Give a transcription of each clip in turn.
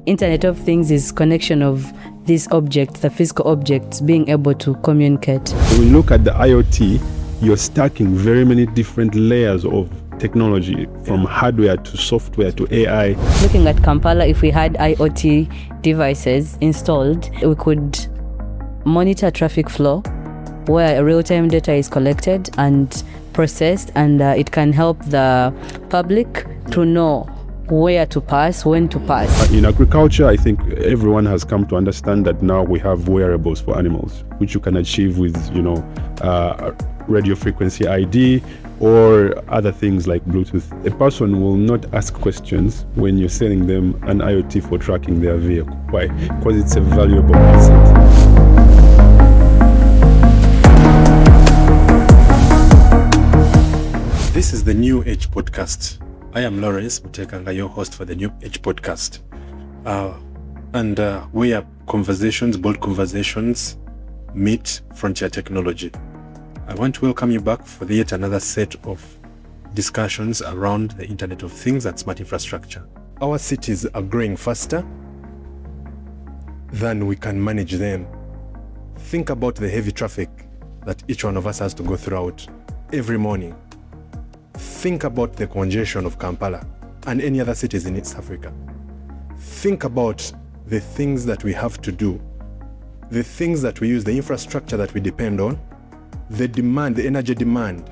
Internet of Things is connection of these objects, the physical objects, being able to communicate. When we look at the IoT, you're stacking very many different layers of technology, from hardware to software to AI. Looking at Kampala, if we had IoT devices installed, we could monitor traffic flow where real-time data is collected and processed, and it can help the public to know where to pass, when to pass. In agriculture, I think everyone has come to understand that now we have wearables for animals, which you can achieve with, radio frequency ID or other things like Bluetooth. A person will not ask questions when you're selling them an IoT for tracking their vehicle. Why? Because it's a valuable asset. This is the New Age Podcast. I am Lawrence Mutekanga, your host for the New Age Podcast. And where bold conversations meet frontier technology. I want to welcome you back for yet another set of discussions around the Internet of Things and smart infrastructure. Our cities are growing faster than we can manage them. Think about the heavy traffic that each one of us has to go throughout every morning. Think about the congestion of Kampala and any other cities in East Africa. Think about the things that we have to do, the things that we use, the infrastructure that we depend on, the demand, the energy demand,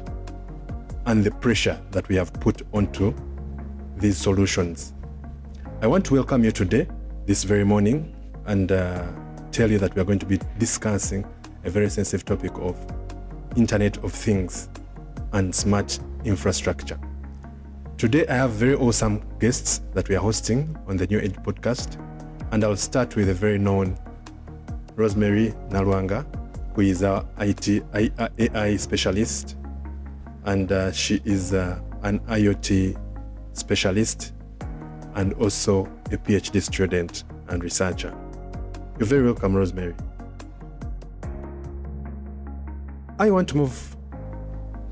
and the pressure that we have put onto these solutions. I want to welcome you today, this very morning, and tell you that we are going to be discussing a very sensitive topic of Internet of Things and smart infrastructure. Today I have very awesome guests that we are hosting on the New Age Podcast, and I'll start with a very known Rosemary Nalwanga, who is our AI specialist, and she is an IoT specialist and also a PhD student and researcher. You're very welcome, Rosemary. I want to move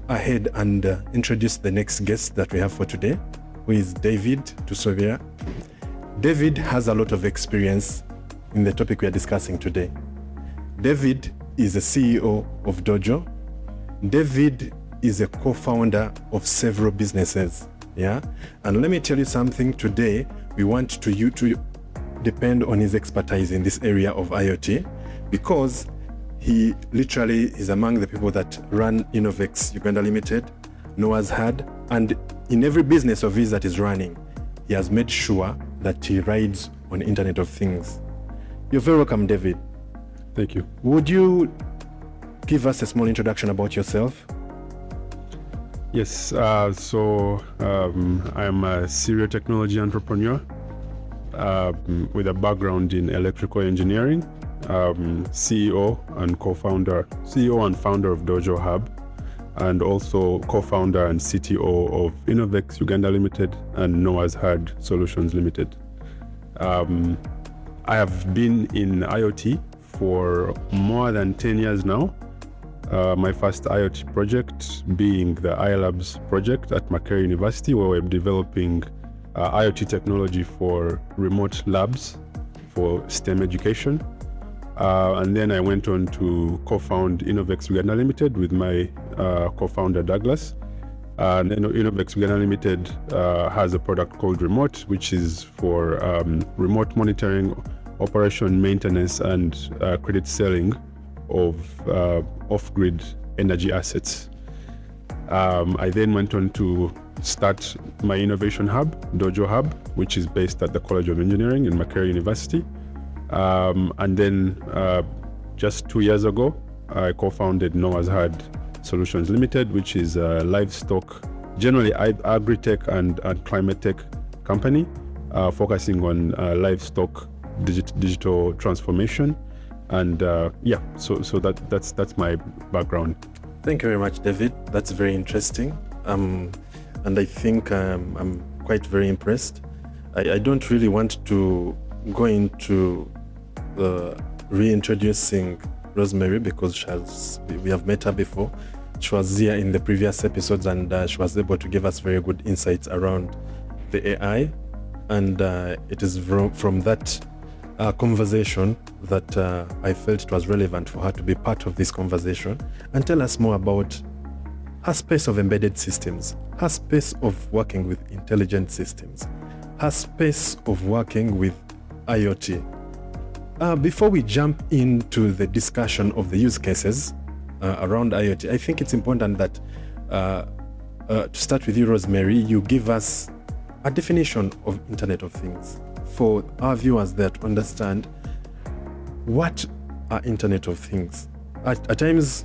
ahead and introduce the next guest that we have for today, who is David Tusovera. David has a lot of experience in the topic we are discussing today. David is the CEO of Dojo. David is a co-founder of several businesses. And let me tell you something. Today we want you to depend on his expertise in this area of IoT, because he literally is among the people that run Innovex Uganda Limited, Noah's Had, and in every business of his that is running, he has made sure that he rides on Internet of Things. You're very welcome, David. Thank you. Would you give us a small introduction about yourself? Yes, I'm a serial technology entrepreneur with a background in electrical engineering, CEO and founder of Dojo Hub, and also co-founder and CTO of Innovex Uganda Limited and Noah's Had Solutions Limited. I have been in IoT for more than 10 years now. My first IoT project being the iLabs project at Makerere University, where we're developing IoT technology for remote labs for STEM education. And then I went on to co-found Innovex Uganda Limited with my co-founder Douglas. And Innovex Uganda Limited has a product called Remote, which is for remote monitoring, operation, maintenance, and credit selling of off-grid energy assets. I then went on to start my innovation hub, Dojo Hub, which is based at the College of Engineering in Makerere University. And then just 2 years ago, I co-founded Noah's Had Solutions Limited, which is a livestock, generally agri-tech and climate tech company, focusing on livestock digital transformation. And so that's my background. Thank you very much, David. That's very interesting. And I think I'm quite very impressed. I don't really want to go into reintroducing Rosemary, because we have met her before. She was here in the previous episodes, and she was able to give us very good insights around the AI and it is from that conversation that I felt it was relevant for her to be part of this conversation and tell us more about her space of embedded systems, her space of working with intelligent systems, her space of working with IoT. Before we jump into the discussion of the use cases around IoT, I think it's important that to start with you, Rosemary, you give us a definition of Internet of Things for our viewers there to understand what are Internet of Things. At times,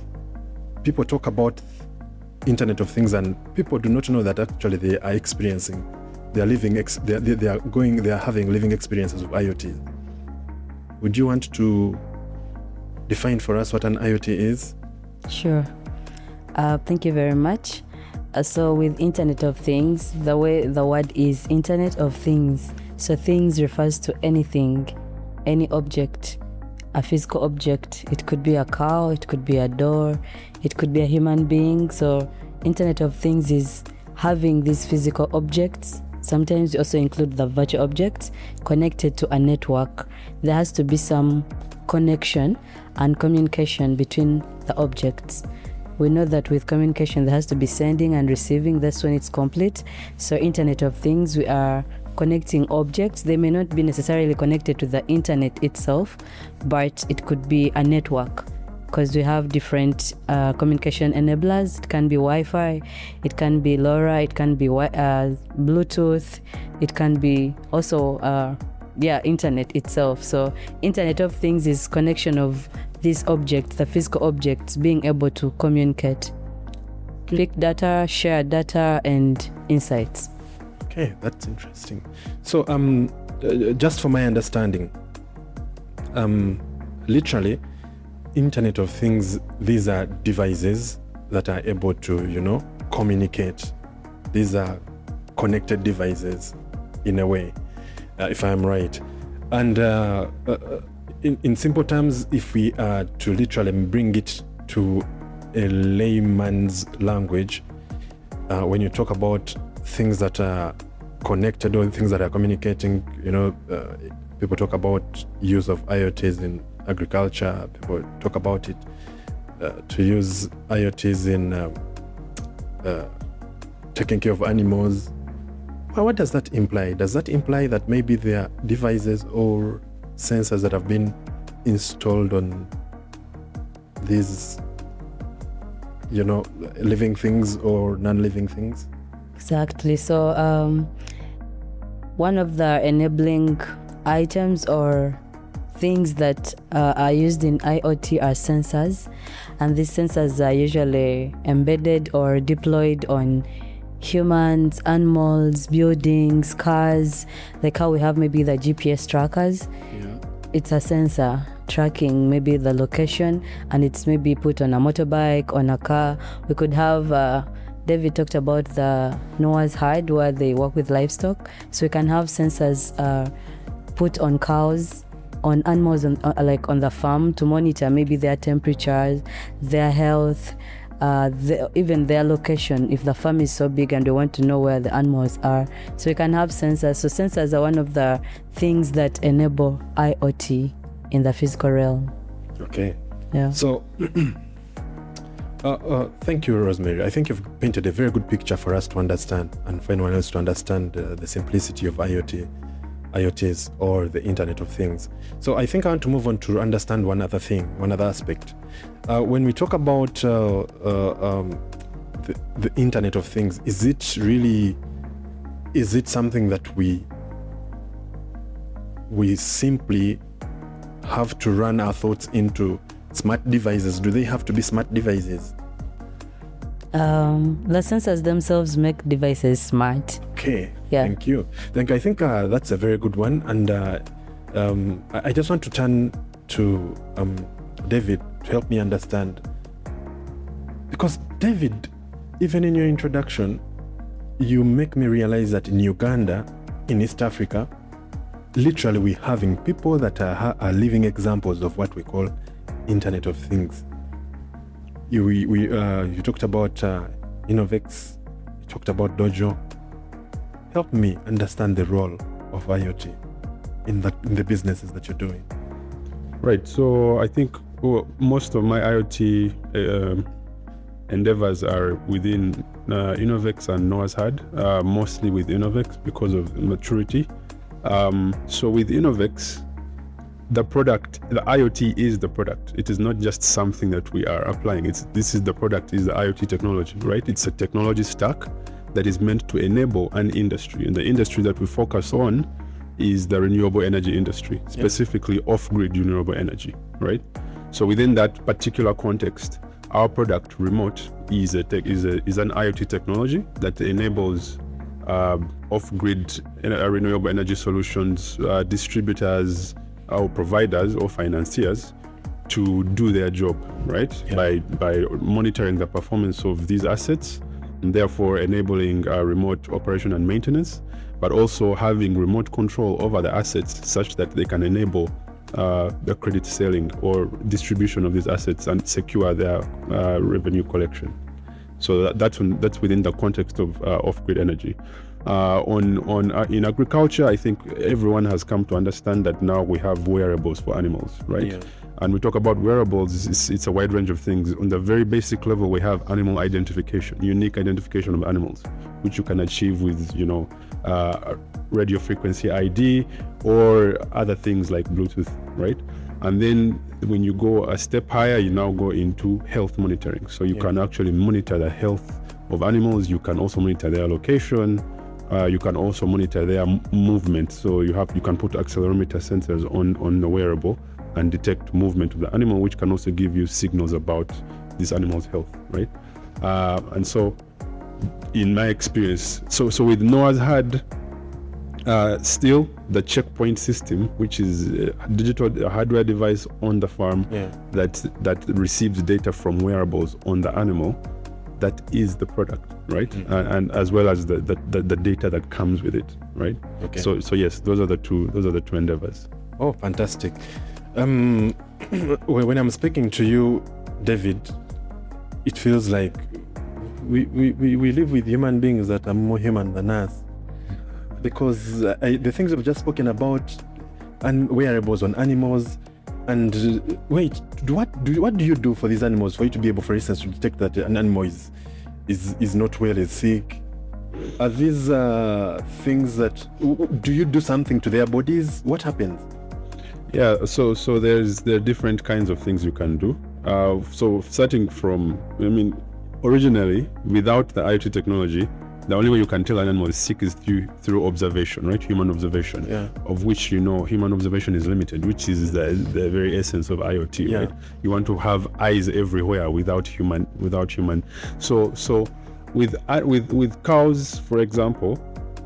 people talk about Internet of Things and people do not know that actually they are experiencing, they are having living experiences of IoT. Would you want to define for us what an IoT is? Sure. Thank you very much. So with Internet of Things, the way the word is Internet of Things. So things refers to anything, any object, a physical object. It could be a cow, it could be a door, it could be a human being. So Internet of Things is having these physical objects. Sometimes we also include the virtual objects connected to a network. There has to be some connection and communication between the objects. We know that with communication there has to be sending and receiving. That's when it's complete. So Internet of Things, we are connecting objects. They may not be necessarily connected to the internet itself, but it could be a network, because we have different communication enablers. It can be Wi-Fi, it can be LoRa, it can be Bluetooth, it can be also internet itself. So Internet of Things is connection of these objects, the physical objects, being able to communicate, pick data, share data and insights. Okay, that's interesting. So just for my understanding, literally Internet of Things, these are devices that are able to, communicate. These are connected devices in a way, if I am right. And in simple terms, if we are to literally bring it to a layman's language, when you talk about things that are connected or things that are communicating, people talk about use of IoTs in agriculture. People talk about it to use IoTs in taking care of animals. Well, what does that imply? Does that imply that maybe there are devices or sensors that have been installed on these, living things or non-living things? Exactly. So one of the enabling items or things that are used in IoT are sensors, and these sensors are usually embedded or deployed on humans, animals, buildings, cars, like how we have maybe the GPS trackers. It's a sensor tracking maybe the location, and it's maybe put on a motorbike, on a car. We could have David talked about the Noah's Herd where they work with livestock, so we can have sensors put on cows, on animals, like on the farm, to monitor maybe their temperatures, their health, even their location. If the farm is so big and we want to know where the animals are, so we can have sensors. So sensors are one of the things that enable IoT in the physical realm. Okay. Yeah. So thank you, Rosemary. I think you've painted a very good picture for us to understand, and for anyone else to understand the simplicity of IoTs or the Internet of Things. So I think I want to move on to understand one other aspect. When we talk about the Internet of Things, is it something that we simply have to run our thoughts into smart devices? Do they have to be smart devices? The sensors themselves make devices smart. Okay. Yeah. Thank you. I think that's a very good one. And I just want to turn to David to help me understand. Because David, even in your introduction, you make me realize that in Uganda, in East Africa, literally we're having people that are living examples of what we call Internet of Things. You talked about Innovex, you talked about Dojo. Help me understand the role of IoT in the businesses that you're doing? Right. So I think most of my IoT endeavors are within Innovex and Noah's Had, mostly with Innovex because of maturity. So with Innovex, the product, the IoT is the product. It is not just something that we are applying. This is the product, is the IoT technology, right? It's a technology stack that is meant to enable an industry. And the industry that we focus on is the renewable energy industry, specifically off-grid renewable energy, right? So within that particular context, our product, Remote, is an IoT technology that enables off-grid renewable energy solutions, distributors, or providers or financiers to do their job, right? By monitoring the performance of these assets, and therefore enabling remote operation and maintenance, but also having remote control over the assets such that they can enable the credit selling or distribution of these assets and secure their revenue collection. So that's within the context of off-grid energy. In agriculture, I think everyone has come to understand that now we have wearables for animals, right? Yeah. And we talk about wearables, it's a wide range of things. On the very basic level, we have animal identification, unique identification of animals, which you can achieve with, radio frequency ID or other things like Bluetooth, right? And then when you go a step higher, you now go into health monitoring. So you can actually monitor the health of animals. You can also monitor their location. You can also monitor their movement. So you can put accelerometer sensors on the wearable and detect movement of the animal, which can also give you signals about this animal's health, right? And so in my experience, so with Noah's Had, still the checkpoint system, which is a digital hardware device on the farm that receives data from wearables on the animal, that is the product, right? And as well as the data that comes with it, right? Okay. So yes, those are the two endeavors. Oh, fantastic. When I'm speaking to you, David, it feels like we live with human beings that are more human than us, because the things we've just spoken about, and wearables on animals. And wait, what do you do for these animals for you to be able, for instance, to detect that an animal is not well, is sick? Are these things that, do you do something to their bodies? What happens? Yeah, so there are different kinds of things you can do. So starting from, originally, without the IoT technology, the only way you can tell an animal is sick is through observation, right? Human observation, of which human observation is limited, which is the very essence of IoT, right? You want to have eyes everywhere without human. So with cows, for example,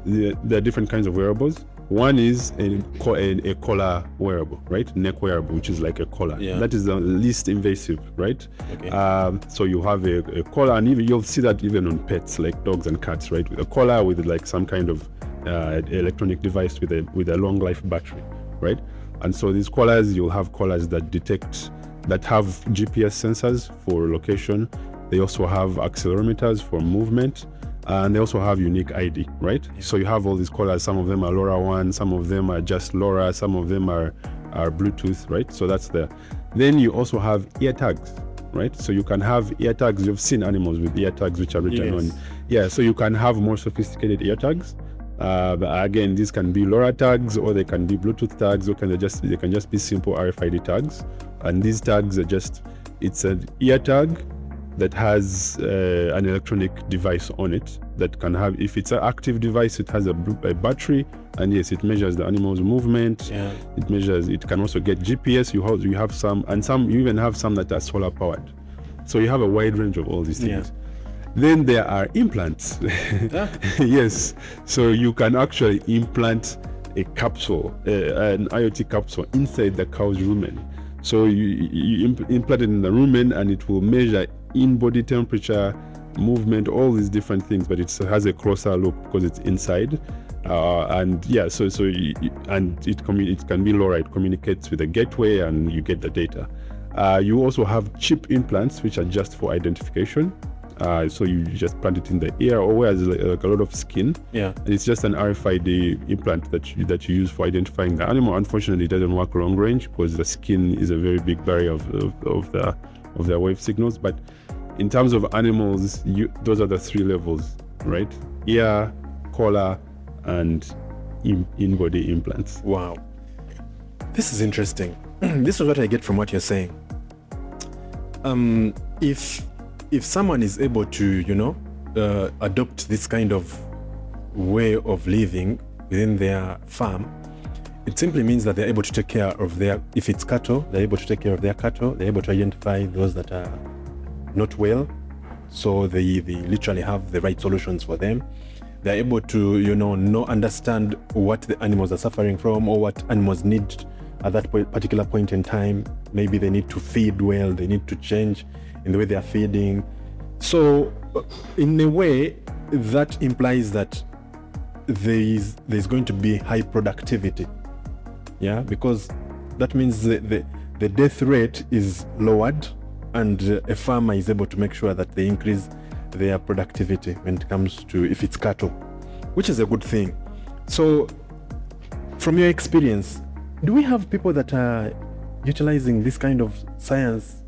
there are different kinds of wearables. One is a collar wearable, right? Neck wearable, which is like a collar. Yeah. That is the least invasive, right? Okay. So you have a collar, and even you'll see that even on pets like dogs and cats, right? With a collar with like some kind of electronic device with a long life battery, right? And so these collars, you'll have collars that have GPS sensors for location. They also have accelerometers for movement. And they also have unique ID, right? So you have all these collars. Some of them are LoRaWAN, some of them are just LoRa, some of them are Bluetooth, right? So that's there. Then you also have ear tags, right? So you can have ear tags. You've seen animals with ear tags which are written on. Yeah, so you can have more sophisticated ear tags. But again, these can be LoRa tags, or they can be Bluetooth tags, or they can just be simple RFID tags. And these tags are it's an ear tag that has an electronic device on it that can have, if it's an active device, it has a battery, and yes, it measures the animal's movement. Yeah. It can also get GPS. You have some, and you even have some that are solar powered. So you have a wide range of all these things. Yeah. Then there are implants. Yes. So you can actually implant a capsule, an IoT capsule inside the cow's rumen. So you implant it in the rumen, and it will measure in-body temperature, movement, all these different things, but it has a closer look because it's inside. And it can be LoRa. It communicates with a gateway, and you get the data. You also have chip implants, which are just for identification. So you just plant it in the ear or where there's like a lot of skin. Yeah. And it's just an RFID implant that you use for identifying the animal. Unfortunately, it doesn't work long range because the skin is a very big barrier of their wave signals. But in terms of animals, those are the 3 levels, right? Ear, collar, and in-body implants. Wow. This is interesting. This is what I get from what you're saying. If someone is able to, adopt this kind of way of living within their farm, it simply means that they're able to take care of if it's cattle, they're able to take care of their cattle, they're able to identify those that are not well, so they literally have the right solutions for them. They're able to, understand what the animals are suffering from or what animals need at that particular point in time. Maybe they need to feed well, they need to change in the way they are feeding. So in a way, that implies that there's going to be high productivity. Yeah, because that means the death rate is lowered, and a farmer is able to make sure that they increase their productivity when it comes to if it's cattle, which is a good thing. So from your experience, do we have people that are utilizing this kind of science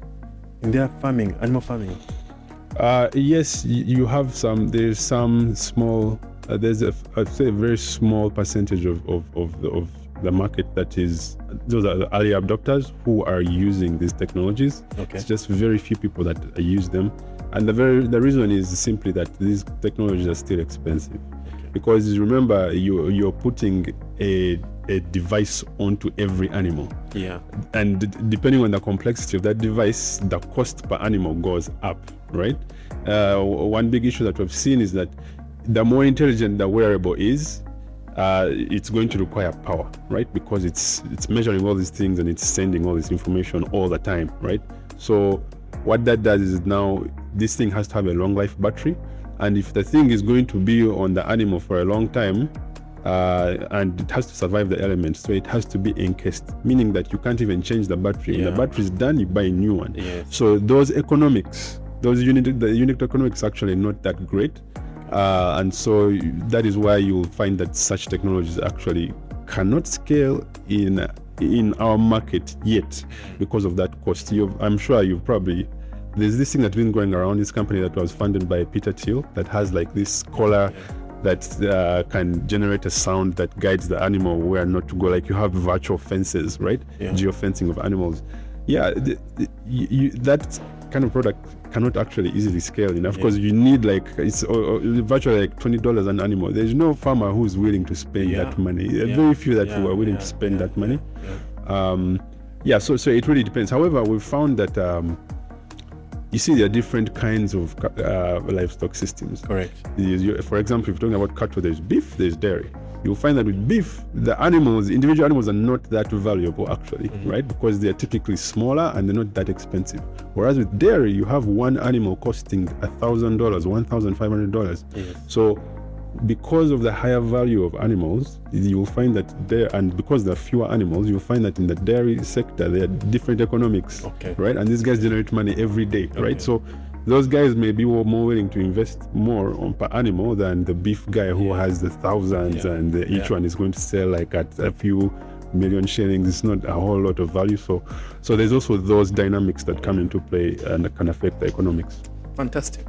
in their farming, animal farming? Yes, you have some. There's some small. There's I'd say a very small percentage of the market that is, those are the early adopters who are using these technologies. Okay. It's just very few people that use them, and the reason is simply that these technologies are still expensive. Okay. Because remember, you're putting a device onto every animal. Yeah. And depending on the complexity of that device, the cost per animal goes up, right? One big issue that we've seen is that the more intelligent the wearable is, it's going to require power, right? Because it's measuring all these things and it's sending all this information all the time, right? So what that does is now this thing has to have a long life battery, and if the thing is going to be on the animal for a long time, and it has to survive the elements, so it has to be encased, meaning that you can't even change the battery. Yeah. When the battery is done, you buy a new one. Yes. So those economics, the unit economics actually not that great, and so that is why you will find that such technologies actually cannot scale in our market yet because of that cost. I'm sure you've probably, there's this thing that's been going around, this company that was funded by Peter Thiel that has like this collar that can generate a sound that guides the animal where not to go. Like you have virtual fences, right? Yeah. Geofencing of animals. Yeah, that kind of product cannot actually easily scale enough because you need like it's virtually like $20 an animal. There's no farmer who's willing to spend that money. Very few that who are willing to spend that money. So it really depends. However, we've found that you see there are different kinds of livestock systems. Correct. For example, if you're talking about cattle, there's beef, there's dairy. You'll find that with beef, the individual animals are not that valuable actually, right? Because they're typically smaller and they're not that expensive. Whereas with dairy, you have one animal costing $1,000, $1,500. Yes. So because of the higher value of animals, you'll find that and because there are fewer animals, you'll find that in the dairy sector, there are different economics, right? And these guys generate money every day, right? So those guys may be more willing to invest more on per animal than the beef guy who has the thousands and each one is going to sell like at a few million shillings. It's not a whole lot of value. So there's also those dynamics that come into play and can affect the economics. Fantastic.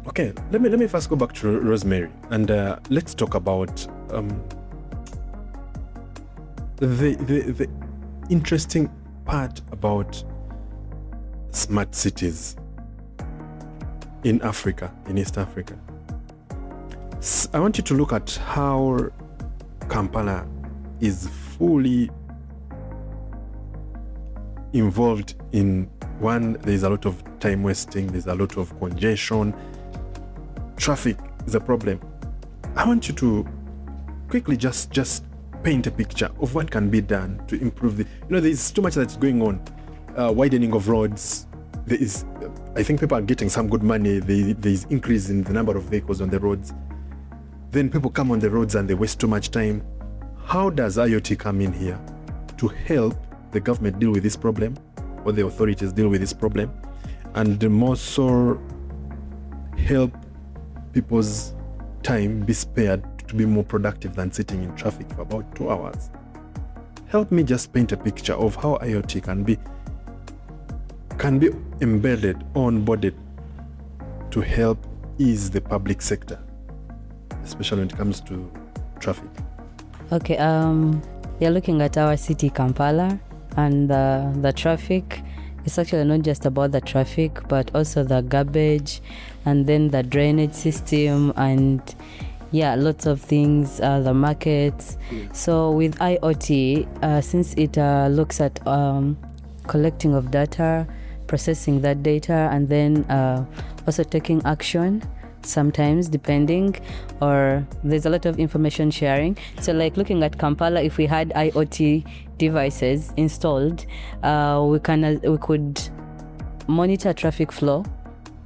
Okay, let me first go back to Rosemary and let's talk about the interesting part about smart cities in Africa, in East Africa. I want you to look at how Kampala is fully involved in one, there's a lot of time wasting, there's a lot of congestion, traffic is a problem. I want you to quickly just paint a picture of what can be done to improve there's too much that's going on. Widening of roads, I think people are getting some good money. There's increase in the number of vehicles on the roads. Then people come on the roads and they waste too much time. How does IoT come in here to help the government deal with this problem, or the authorities deal with this problem? And more so, help people's time be spared to be more productive than sitting in traffic for about 2 hours. Help me just paint a picture of how IoT can be embedded, onboarded to help ease the public sector, especially when it comes to traffic. Okay, you're looking at our city, Kampala, and the traffic. It's actually not just about the traffic, but also the garbage and then the drainage system and lots of things, the markets. So with IoT, since it looks at collecting of data, processing that data, and then also taking action sometimes depending, or there's a lot of information sharing. So like looking at Kampala, if we had IoT devices installed, we could monitor traffic flow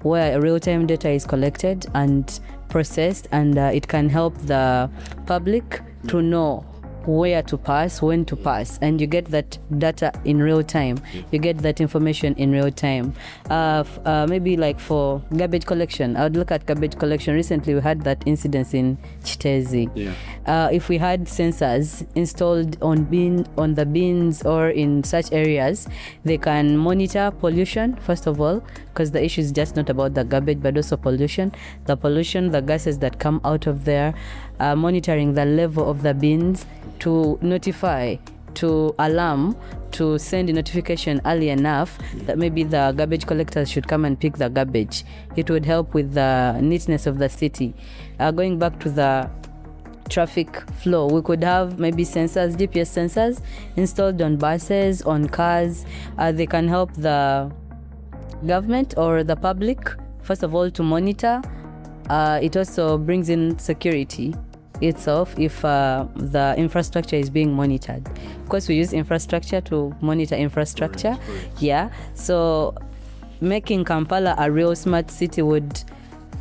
where real-time data is collected and processed, and it can help the public to know where to pass, when to pass, and you get that data in real time. You get that information in real time. Maybe like for garbage collection, I would look at garbage collection. Recently we had that incident in Chitezi. If we had sensors installed on the bins or in such areas, they can monitor pollution first of all, because the issue is just not about the garbage but also pollution, the gases that come out of there, monitoring the level of the bins, to notify, to alarm, to send a notification early enough that maybe the garbage collectors should come and pick the garbage. It would help with the neatness of the city. Going back to the traffic flow, we could have maybe sensors, GPS sensors installed on buses, on cars. They can help the government or the public, first of all, to monitor. It also brings in security itself if the infrastructure is being monitored. Of course, we use infrastructure to monitor infrastructure. So making Kampala a real smart city would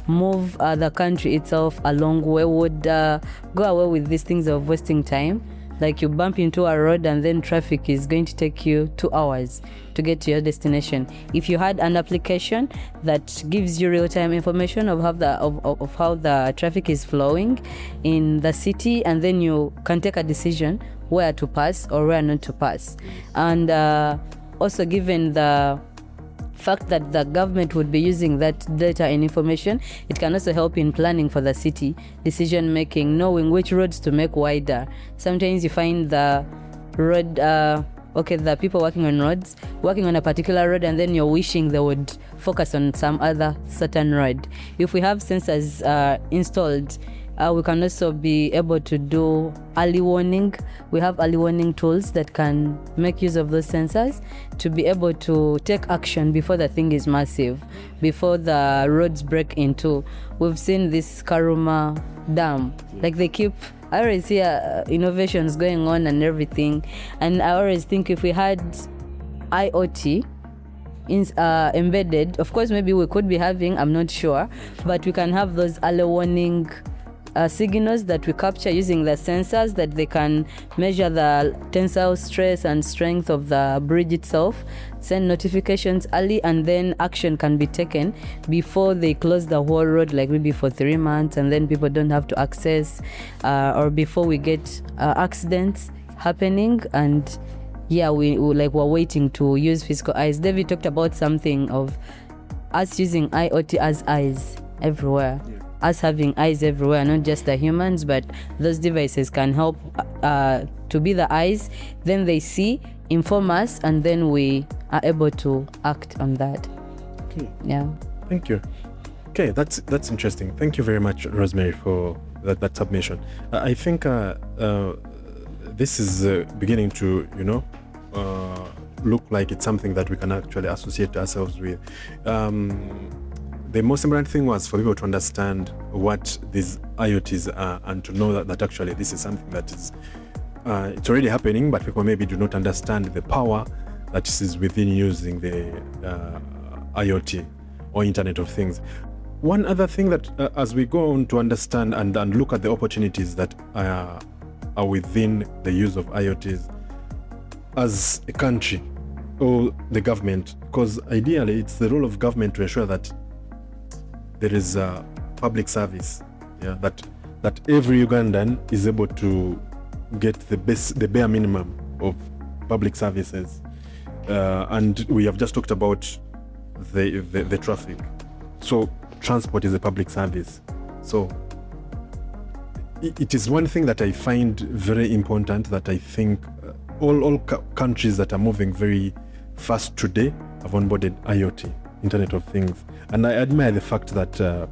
move the country itself along, where would go away with these things of wasting time. Like you bump into a road and then traffic is going to take you 2 hours to get to your destination. If you had an application that gives you real-time information of how the traffic is flowing in the city, and then you can take a decision where to pass or where not to pass. And also, given the fact that the government would be using that data and information, it can also help in planning for the city, decision making, knowing which roads to make wider. Sometimes you find the road, the people working on roads, working on a particular road, and then you're wishing they would focus on some other certain road. If we have sensors installed, we can also be able to do early warning. We have early warning tools that can make use of those sensors to be able to take action before the thing is massive, before the roads break into. We've seen this Karuma Dam. Like I always hear innovations going on and everything. And I always think if we had IoT embedded, of course, maybe we could be having, I'm not sure, but we can have those early warning signals that we capture using the sensors, that they can measure the tensile stress and strength of the bridge itself, send notifications early, and then action can be taken before they close the whole road, like maybe for 3 months, and then people don't have to access, or before we get accidents happening. And we're waiting to use physical eyes. David talked about something of us using IoT as eyes everywhere. Us having eyes everywhere, not just the humans, but those devices can help to be the eyes. Then they see, inform us, and then we are able to act on that. Okay. Thank you. Okay, that's interesting. Thank you very much, Rosemary, for that submission. I think this is beginning to look like it's something that we can actually associate ourselves with. The most important thing was for people to understand what these IoTs are, and to know that actually this is something that is it's already happening, but people maybe do not understand the power that is within using the IoT or Internet of Things. One other thing that as we go on to understand and look at the opportunities that are within the use of IoTs as a country or the government, because ideally it's the role of government to ensure that there is a public service, yeah, that every Ugandan is able to get the bare minimum of public services. And we have just talked about the traffic. So transport is a public service. So it is one thing that I find very important, that I think all countries that are moving very fast today have onboarded IoT, Internet of Things. And I admire the fact that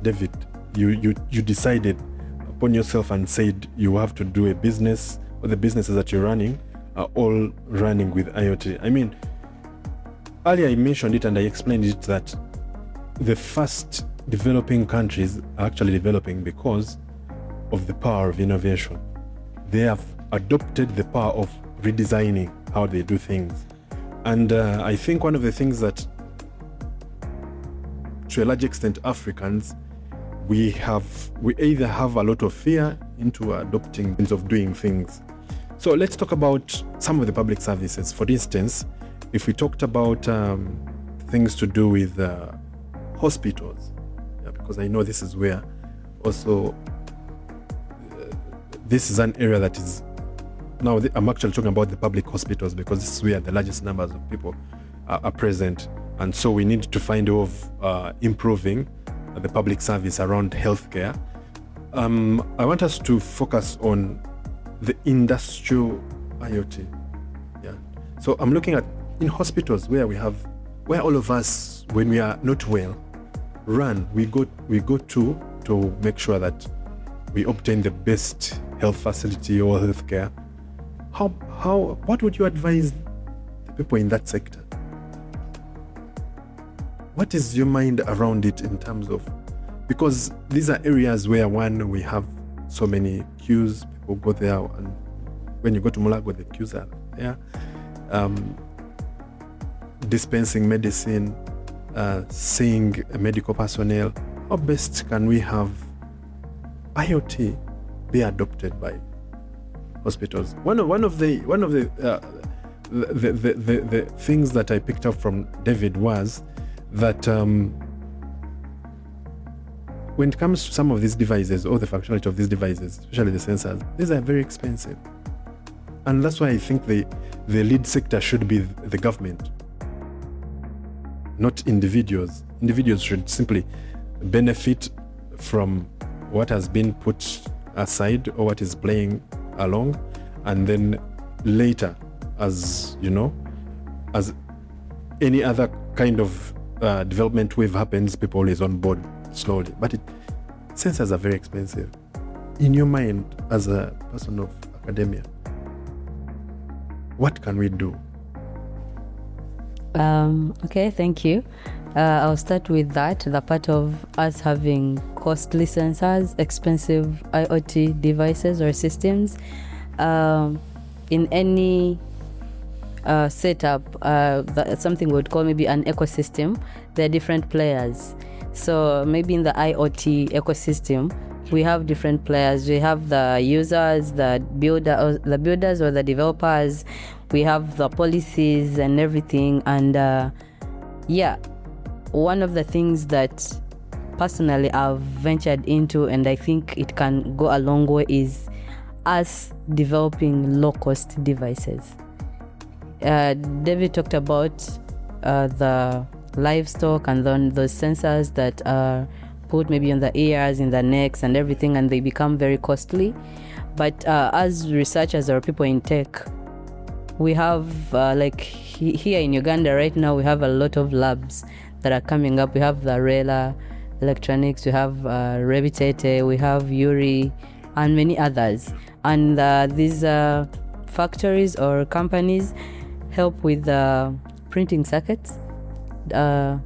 David, you decided upon yourself and said you have to do a business, or the businesses that you're running are all running with IoT. I mean, earlier I mentioned it and I explained it that the fast developing countries are actually developing because of the power of innovation. They have adopted the power of redesigning how they do things. And I think one of the things that, to a large extent, Africans, we either have a lot of fear into adopting means of doing things. So let's talk about some of the public services. For instance, if we talked about things to do with hospitals, yeah, because I know this is where also this is an area that is now I'm actually talking about the public hospitals, because this is where the largest numbers of people are present, and so we need to find a way of improving the public service around healthcare. I want us to focus on the industrial IoT. Yeah. So I'm looking at in hospitals where all of us, when we are not well, we go to make sure that we obtain the best health facility or healthcare. What would you advise the people in that sector? What is your mind around it in terms of, because these are areas where we have so many queues, people go there, and when you go to Mulago, the queues are there. Dispensing medicine, seeing medical personnel. How best can we have IoT be adopted by hospitals? One of the things that I picked up from David was that when it comes to some of these devices, or the functionality of these devices, especially the sensors, these are very expensive. And that's why I think the lead sector should be the government, not individuals. Individuals should simply benefit from what has been put aside or what is playing along, and then later, as you know, as any other kind of development wave happens, people is on board slowly. But sensors are very expensive. In your mind, as a person of academia, what can we do? Okay, thank you. I'll start with that, the part of us having costly sensors, expensive IoT devices or systems. In any setup, something we would call maybe an ecosystem, there are different players. So maybe in the IoT ecosystem, we have different players. We have the users, the builders or the developers. We have the policies and everything. And one of the things that personally I've ventured into, and I think it can go a long way, is us developing low-cost devices. David talked about the livestock and then those sensors that are put maybe on the ears, in the necks and everything, and they become very costly. But as researchers or people in tech, we have here in Uganda right now, we have a lot of labs that are coming up. We have the Rela Electronics, we have Revitete, we have Yuri, and many others. And these factories or companies help with printing circuits.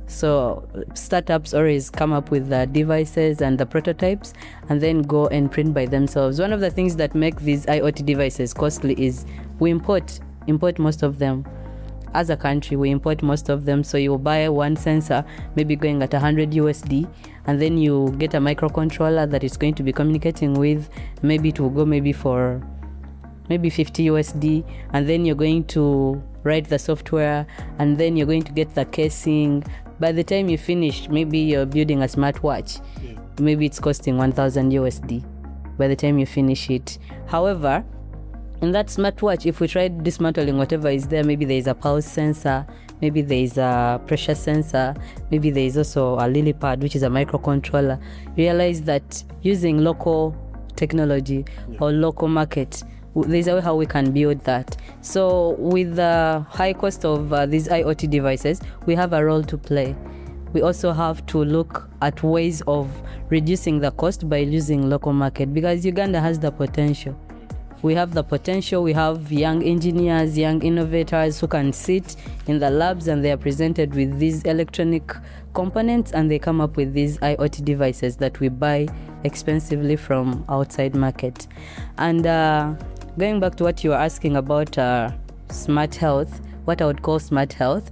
So startups always come up with the devices and the prototypes and then go and print by themselves. One of the things that make these IoT devices costly is we import most of them. As a country, we import most of them. So you buy one sensor, maybe going at $100, and then you get a microcontroller that is going to be communicating with. Maybe it will go for $50, and then you're going to write the software, and then you're going to get the casing, by the time you finish, maybe you're building a smartwatch. Maybe it's costing 1,000 USD by the time you finish it. However, in that smartwatch, if we try dismantling whatever is there, maybe there is a pulse sensor, maybe there is a pressure sensor, maybe there is also a LilyPad, which is a microcontroller. Realize that using local technology or local market, there's a way how we can build that. So with the high cost of these IoT devices, we have a role to play. We also have to look at ways of reducing the cost by using local market, because Uganda has the potential. We have the potential. We have young engineers, young innovators who can sit in the labs and they are presented with these electronic components and they come up with these IoT devices that we buy expensively from outside market. And going back to what you were asking about smart health, what I would call smart health,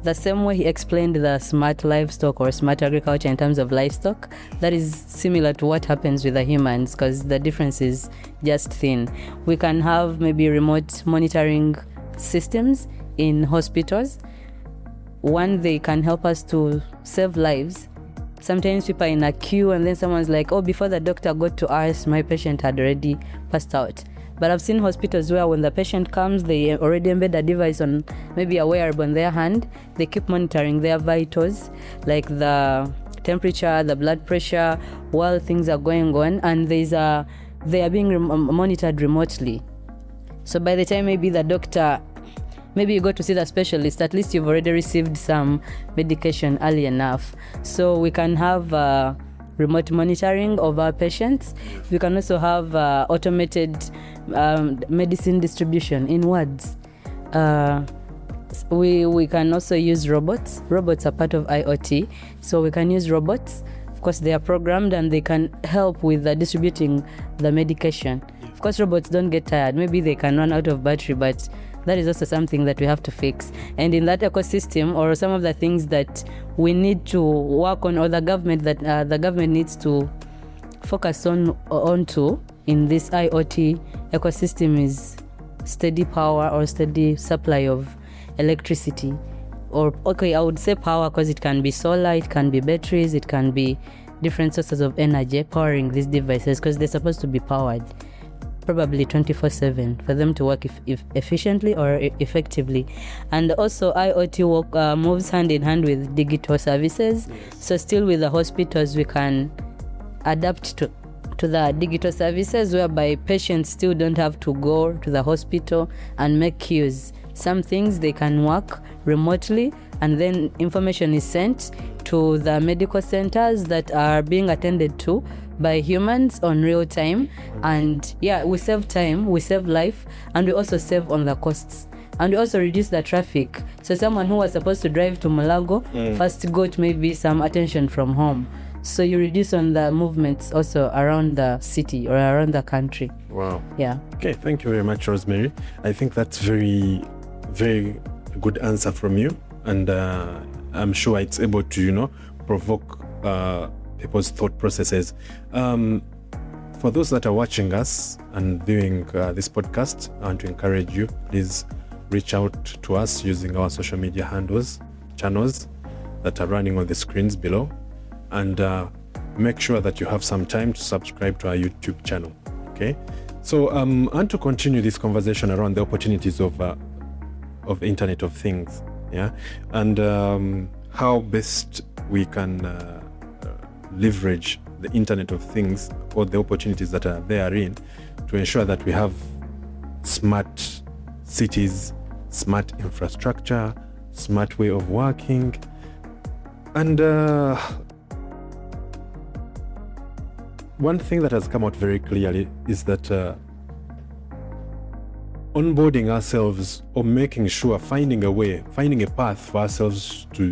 the same way he explained the smart livestock or smart agriculture in terms of livestock, that is similar to what happens with the humans, because the difference is just thin. We can have maybe remote monitoring systems in hospitals. One, they can help us to save lives. Sometimes people are in a queue and then someone's like, oh, before the doctor got to us, my patient had already passed out. But I've seen hospitals where when the patient comes, they already embed a device on maybe a wearable on their hand. They keep monitoring their vitals, like the temperature, the blood pressure, while things are going on, and they are being monitored remotely. So by the time maybe the doctor, maybe you go to see the specialist, at least you've already received some medication early enough. So we can have remote monitoring of our patients. We can also have automated medicine distribution in wards. We can also use robots. Robots are part of IoT, so we can use robots. Of course, they are programmed and they can help with distributing the medication. Of course, robots don't get tired. Maybe they can run out of battery, but that is also something that we have to fix. And in that ecosystem, or some of the things that we need to work on, or the government needs to focus onto in this IoT ecosystem, is steady power or steady supply of electricity. Or I would say power, because it can be solar, it can be batteries, it can be different sources of energy powering these devices, because they're supposed to be powered probably 24/7 for them to work if efficiently or effectively. And also IoT moves hand in hand with digital services. So still with the hospitals, we can adapt to the digital services whereby patients still don't have to go to the hospital and make queues. Some things they can work remotely, and then information is sent to the medical centers that are being attended to by humans on real time. And we save time, we save life, and we also save on the costs, and we also reduce the traffic. So someone who was supposed to drive to Mulago first got maybe some attention from home, so you reduce on the movements also around the city or around the country. Wow. Yeah. Okay, thank you very much, Rosemary. I think that's very, very good answer from you, and I'm sure it's able to provoke people's thought processes. For those that are watching us and viewing this podcast, I want to encourage you, please reach out to us using our social media channels that are running on the screens below, and make sure that you have some time to subscribe to our YouTube channel. Okay, so I want to continue this conversation around the opportunities of Internet of Things, and how best we can leverage the Internet of Things, or the opportunities that are therein, to ensure that we have smart cities, smart infrastructure, smart way of working. And one thing that has come out very clearly is that onboarding ourselves, or making sure, finding a path for ourselves to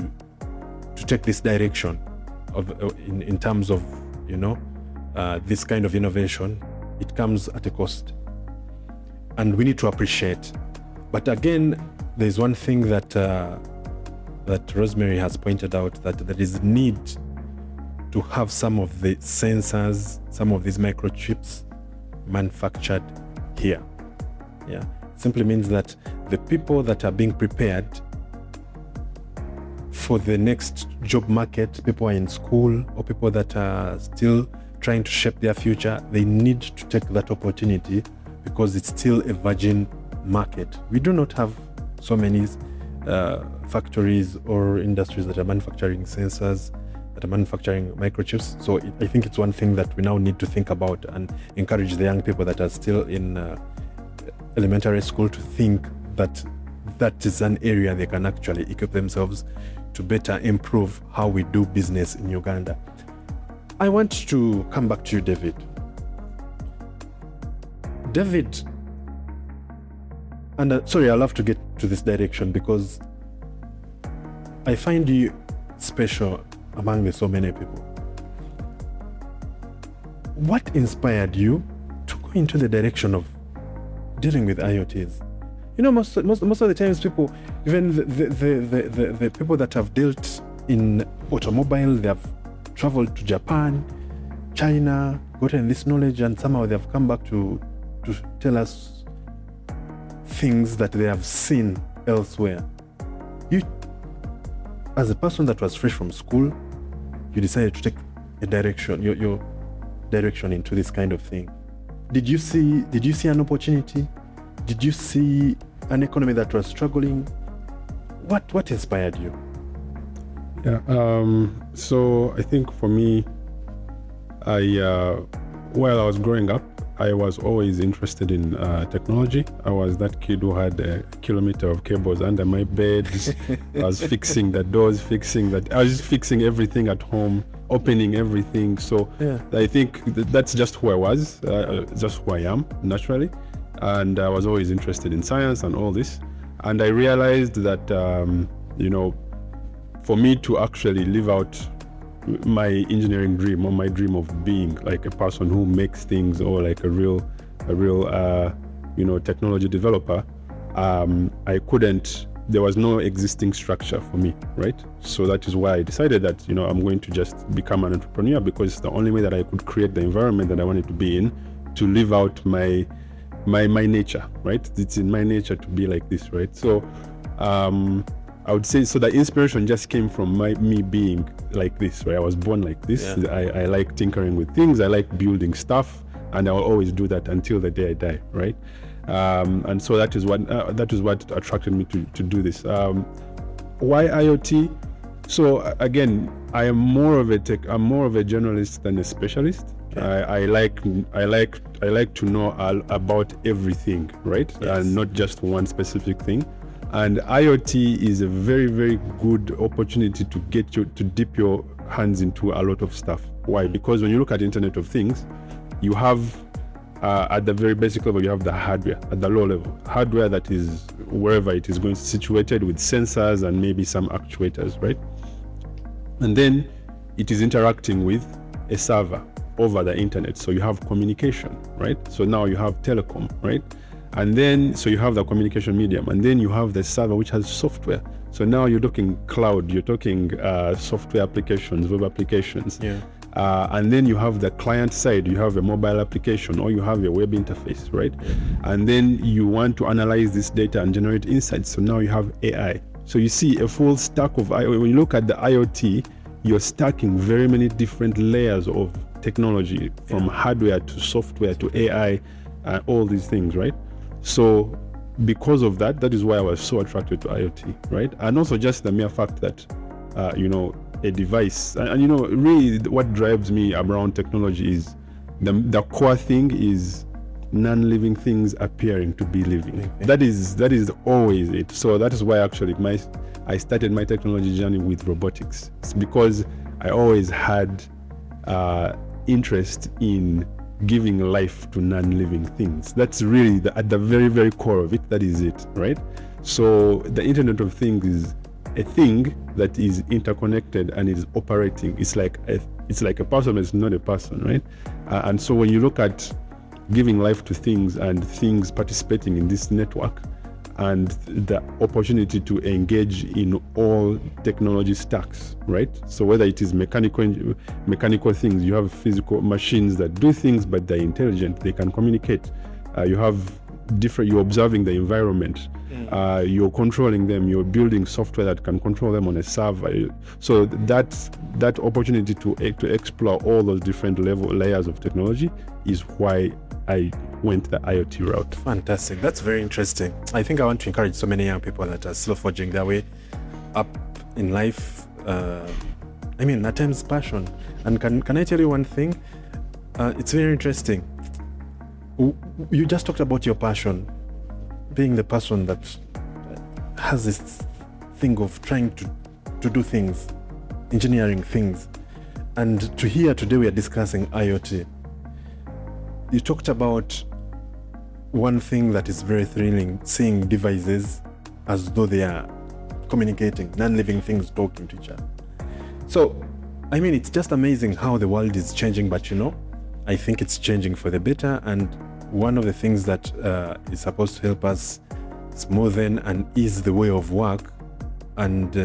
take this direction in terms of this kind of innovation, it comes at a cost, and we need to appreciate. But again, there's one thing that Rosemary has pointed out, that there is need to have some of the sensors, some of these microchips manufactured here. Simply means that the people that are being prepared for the next job market, people are in school or people that are still trying to shape their future, they need to take that opportunity because it's still a virgin market. We do not have so many factories or industries that are manufacturing sensors, that are manufacturing microchips. So I think it's one thing that we now need to think about and encourage the young people that are still in elementary school to think that that is an area they can actually equip themselves to better improve how we do business in Uganda. I want to come back to you, David. David, and sorry, I'll have to get to this direction because I find you special among the so many people. What inspired you to go into the direction of dealing with IoTs? You know, most of the times people, even the people that have dealt in automobile, they have traveled to Japan, China, gotten this knowledge, and somehow they have come back to tell us things that they have seen elsewhere. You, as a person that was fresh from school, you decided to take a direction, your direction into this kind of thing. Did you see an opportunity? Did you see an economy that was struggling? What inspired you? Yeah. So I think for me, while I was growing up, I was always interested in technology. I was that kid who had a kilometer of cables under my bed. I was fixing the doors, I was just fixing everything at home, opening everything. So yeah. I think that's just who I was, just who I am naturally. And I was always interested in science and all this. And I realized that, for me to actually live out my engineering dream or my dream of being like a person who makes things or like a real technology developer, there was no existing structure for me, right? So that is why I decided that, I'm going to just become an entrepreneur because it's the only way that I could create the environment that I wanted to be in to live out my nature, right? It's in my nature to be like this, right? So I would say, so the inspiration just came from me being like this, right? I was born like this. Yeah. I like tinkering with things. I like building stuff, and I will always do that until the day I die, right? And so that is what attracted me to do this. Why IoT? So again, I'm more of a generalist than a specialist. I like to know all about everything, right? Yes. And not just one specific thing. And IoT is a very, very good opportunity to get you to dip your hands into a lot of stuff. Why? Because when you look at Internet of Things, you have at the very basic level, you have the hardware at the low level. Hardware that is wherever it is going to be situated with sensors and maybe some actuators, right? And then it is interacting with a server over the internet. So you have communication, right? So now you have telecom, right? And then, so you have the communication medium, and then you have the server which has software. So now you're talking cloud, you're talking software applications, web applications. Yeah. And then you have the client side, you have a mobile application or you have a web interface, right? And then you want to analyze this data and generate insights. So now you have AI. So you see a full stack of IoT. When you look at the IoT, you're stacking very many different layers of technology from hardware to software to AI, all these things, right? So because of that, that is why I was so attracted to IoT, right? And also just the mere fact that, a device, and really what drives me around technology is the core thing is non-living things appearing to be living. Okay. That is always it. So that is why actually I started my technology journey with robotics. It's because I always had interest in giving life to non-living things. That's really at the very, very core of it. That is it, right? So the Internet of Things is a thing that is interconnected and is operating. It's like a person, but it's not a person, right? And so when you look at giving life to things and things participating in this network and the opportunity to engage in all technology stacks, right? So whether it is mechanical things, you have physical machines that do things, but they're intelligent, they can communicate. You have you're observing the environment, you're controlling them, you're building software that can control them on a server. So that opportunity to explore all those different layers of technology is why I went the IoT route. Fantastic. That's very interesting. I think I want to encourage so many young people that are still forging their way up in life. At times passion. And can I tell you one thing? It's very interesting. You just talked about your passion, being the person that has this thing of trying to do things, engineering things. And to hear today we are discussing IoT. You talked about one thing that is very thrilling, seeing devices as though they are communicating, non-living things talking to each other. So, it's just amazing how the world is changing, but I think it's changing for the better. And one of the things that is supposed to help us smoothen and ease the way of work and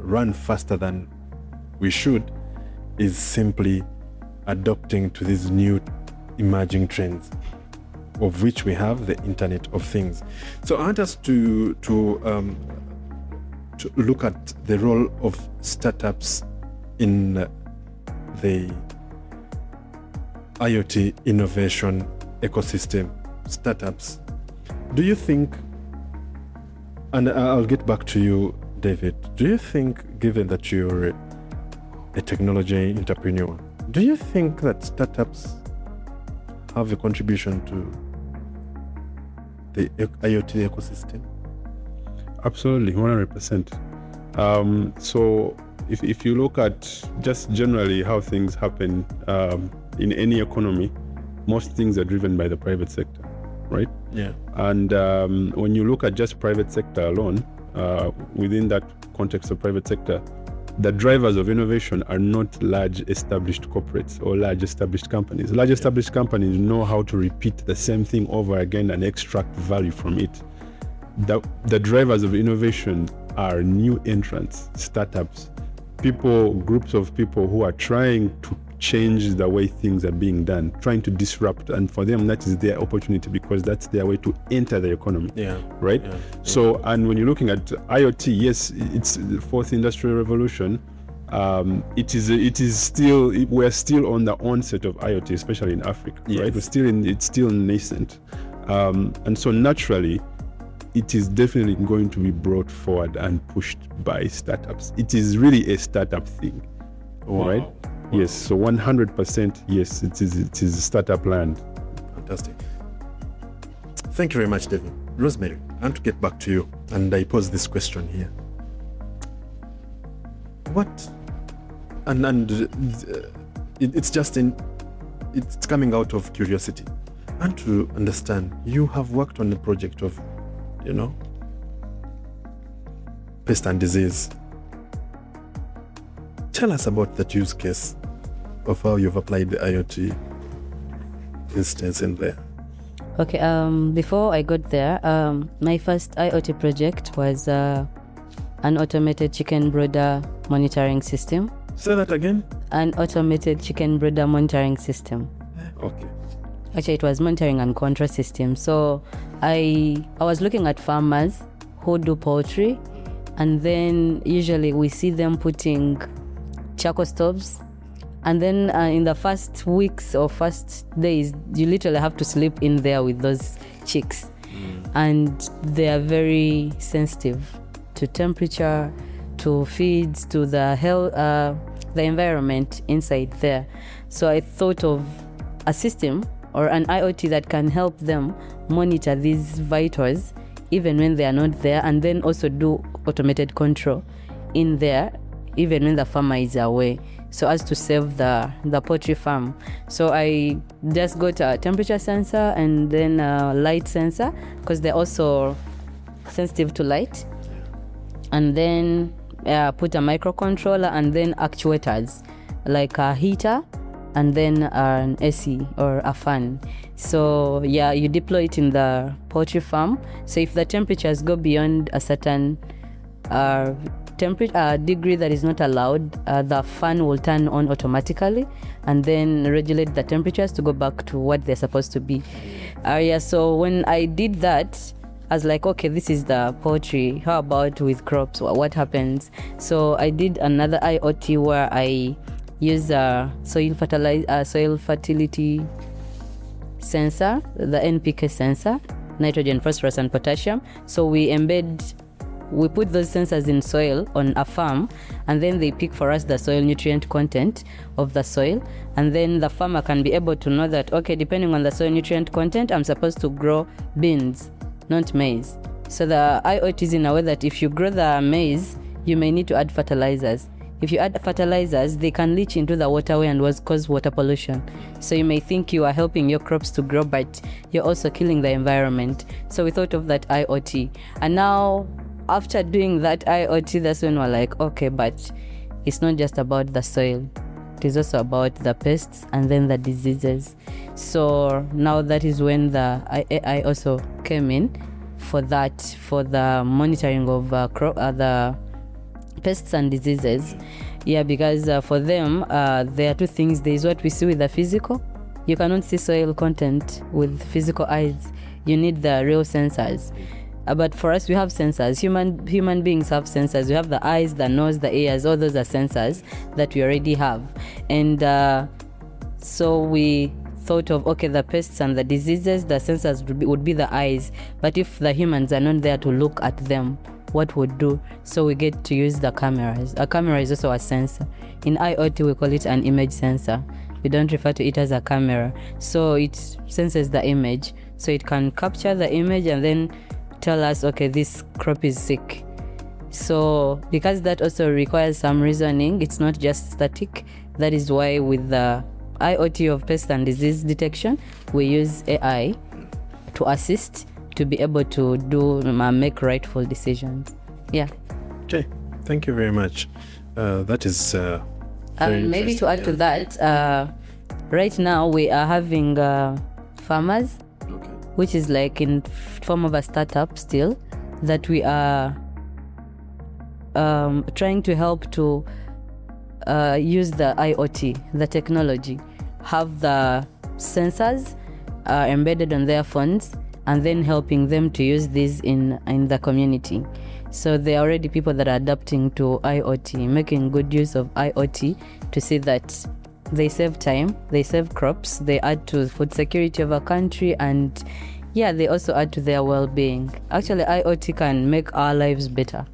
run faster than we should is simply adopting to these new emerging trends, of which we have the Internet of Things. So I want us to look at the role of startups in the IoT innovation ecosystem. Startups. Do you think, and I'll get back to you, David, do you think, given that you're a technology entrepreneur, do you think that startups have a contribution to the IoT ecosystem? Absolutely, 100%. So if you look at just generally how things happen in any economy, most things are driven by the private sector, right? Yeah. And when you look at just private sector alone, within that context of private sector, the drivers of innovation are not large established corporates or large established companies. Large established companies know how to repeat the same thing over again and extract value from it. The drivers of innovation are new entrants, startups, groups of people who are trying to change the way things are being done, trying to disrupt, and for them that is their opportunity because that's their way to enter the economy. Right? So, and when you're looking at IoT, yes, it's the fourth industrial revolution. We're still on the onset of IoT, especially in Africa, right? It's still nascent, and so naturally, it is definitely going to be brought forward and pushed by startups. It is really a startup thing, right? Wow. Yes, so 100%, yes, it is startup land. Fantastic. Thank you very much, David. Rosemary, I want to get back to you, and I pose this question here. It's coming out of curiosity. And to understand, you have worked on the project of, pest and disease. Tell us about that use case of how you've applied the IoT instance in there. Okay, before I got there, my first IoT project was an automated chicken brooder monitoring system. Say that again? An automated chicken brooder monitoring system. Okay. Actually, it was monitoring and control system. So I was looking at farmers who do poultry, and then usually we see them putting charcoal stoves, and then in the first weeks or first days, you literally have to sleep in there with those chicks, and they are very sensitive to temperature, to feeds, to the health, the environment inside there. So I thought of a system or an IoT that can help them monitor these vitals even when they are not there, and then also do automated control in there even when the farmer is away, so as to save the poultry farm. So I just got a temperature sensor and then a light sensor, because they're also sensitive to light, and then put a microcontroller and then actuators like a heater and then an AC or a fan. So you deploy it in the poultry farm. So if the temperatures go beyond a certain temperature degree that is not allowed, the fan will turn on automatically and then regulate the temperatures to go back to what they're supposed to be. So when I did that, I was like, okay, this is the poultry. How about with crops? What happens? So I did another IoT where I use a soil fertility sensor, the NPK sensor, nitrogen, phosphorus, and potassium. So we put those sensors in soil on a farm, and then they pick for us the soil nutrient content of the soil, and then the farmer can be able to know that, okay, depending on the soil nutrient content, I'm supposed to grow beans, not maize. So the IoT is in a way that if you grow the maize, you may need to add fertilizers. If you add fertilizers, they can leach into the waterway and cause water pollution. So you may think you are helping your crops to grow, but you're also killing the environment. So we thought of that IoT. And now, after doing that IoT, that's when we're like, okay, but it's not just about the soil. It is also about the pests and then the diseases. So now that is when the AI also came in for the monitoring of the pests and diseases. Yeah, because for them, there are two things. There is what we see with the physical. You cannot see soil content with physical eyes. You need the real sensors. But for us, we have sensors. Human beings have sensors. We have the eyes, the nose, the ears. All those are sensors that we already have. And so we thought of, okay, the pests and the diseases, the sensors would be the eyes. But if the humans are not there to look at them, what would do? So we get to use the cameras. A camera is also a sensor. In IoT, we call it an image sensor. We don't refer to it as a camera. So it senses the image. So it can capture the image and then tell us, okay, this crop is sick. So because that also requires some reasoning, it's not just static. That is why with the IoT of pest and disease detection, we use AI to assist to be able to make rightful decisions. Yeah. Okay, thank you very much. That is maybe to add to that, right now we are having farmers, which is like in form of a startup still, that we are trying to help to use the IoT, the technology, have the sensors embedded on their phones, and then helping them to use these in the community. So there are already people that are adapting to IoT, making good use of IoT to see that they save time, they save crops, they add to food security of a country, and yeah, they also add to their well-being. Actually, IoT can make our lives better.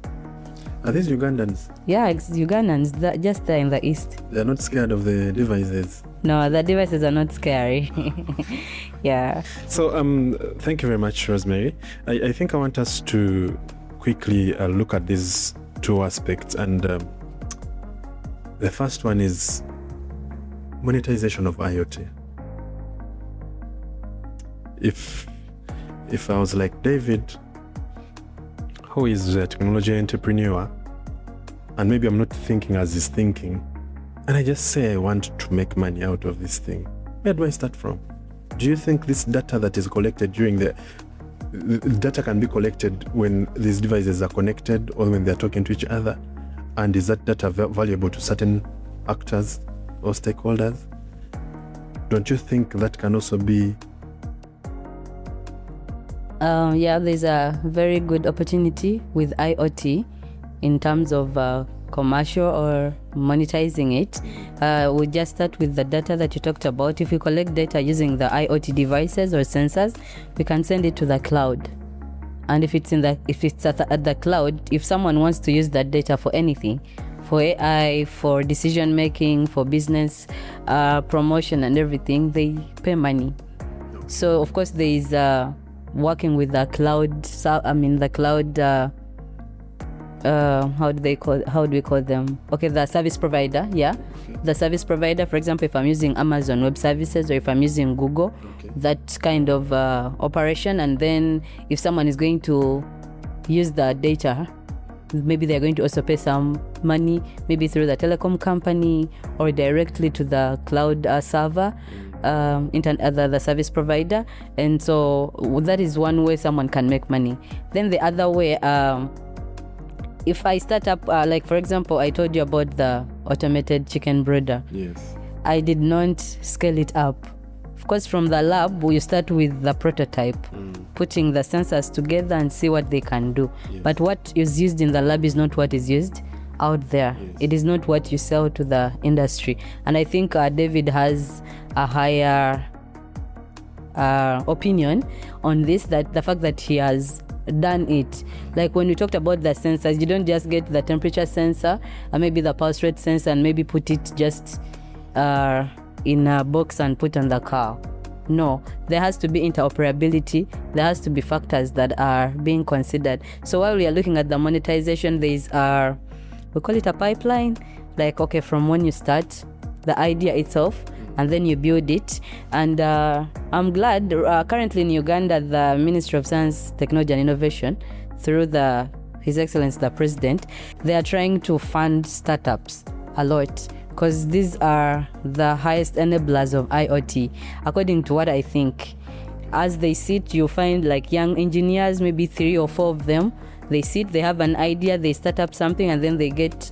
Are these Ugandans? Yeah, Ugandans, just there in the east. They're not scared of the devices? No, the devices are not scary. Yeah. So thank you very much, Rosemary. I think I want us to quickly look at these two aspects. And the first one is monetization of IoT. If I was like David, who is a technology entrepreneur, and maybe I'm not thinking as he's thinking, and I just say I want to make money out of this thing, where do I start from? Do you think this data that is collected during the data can be collected when these devices are connected or when they're talking to each other? And is that data valuable to certain actors or stakeholders? Don't you think that can also be? Yeah, there's a very good opportunity with IoT in terms of commercial or monetizing it. We'll just start with the data that you talked about. If we collect data using the IoT devices or sensors, we can send it to the cloud. And if it's at the cloud, if someone wants to use that data for anything, for AI, for decision making, for business promotion and everything, they pay money. So of course there is working with the cloud. How do we call them? Okay, the service provider. Yeah, the service provider. For example, if I'm using Amazon Web Services or if I'm using Google, that kind of operation. And then if someone is going to use the data, maybe they're going to also pay some money, maybe through the telecom company or directly to the cloud server, the service provider. And so that is one way someone can make money. Then the other way, if I start up, like for example, I told you about the automated chicken brooder. Yes. I did not scale it up. Of course, from the lab, we start with the prototype, putting the sensors together and see what they can do. Yes. But what is used in the lab is not what is used out there. Yes. It is not what you sell to the industry. And I think David has a higher opinion on this, that the fact that he has done it. Like when we talked about the sensors, you don't just get the temperature sensor and maybe the pulse rate sensor and maybe put it just in a box and put on the car. No, there has to be interoperability. There has to be factors that are being considered. So while we are looking at the monetization, there is we call it a pipeline. Like, okay, from when you start the idea itself, and then you build it. And I'm glad currently in Uganda, the Ministry of Science, Technology and Innovation, through His Excellency the President, they are trying to fund startups a lot, because these are the highest enablers of IoT, according to what I think. As they sit, you find like young engineers, maybe 3 or 4 of them, they sit, they have an idea, they start up something, and then they get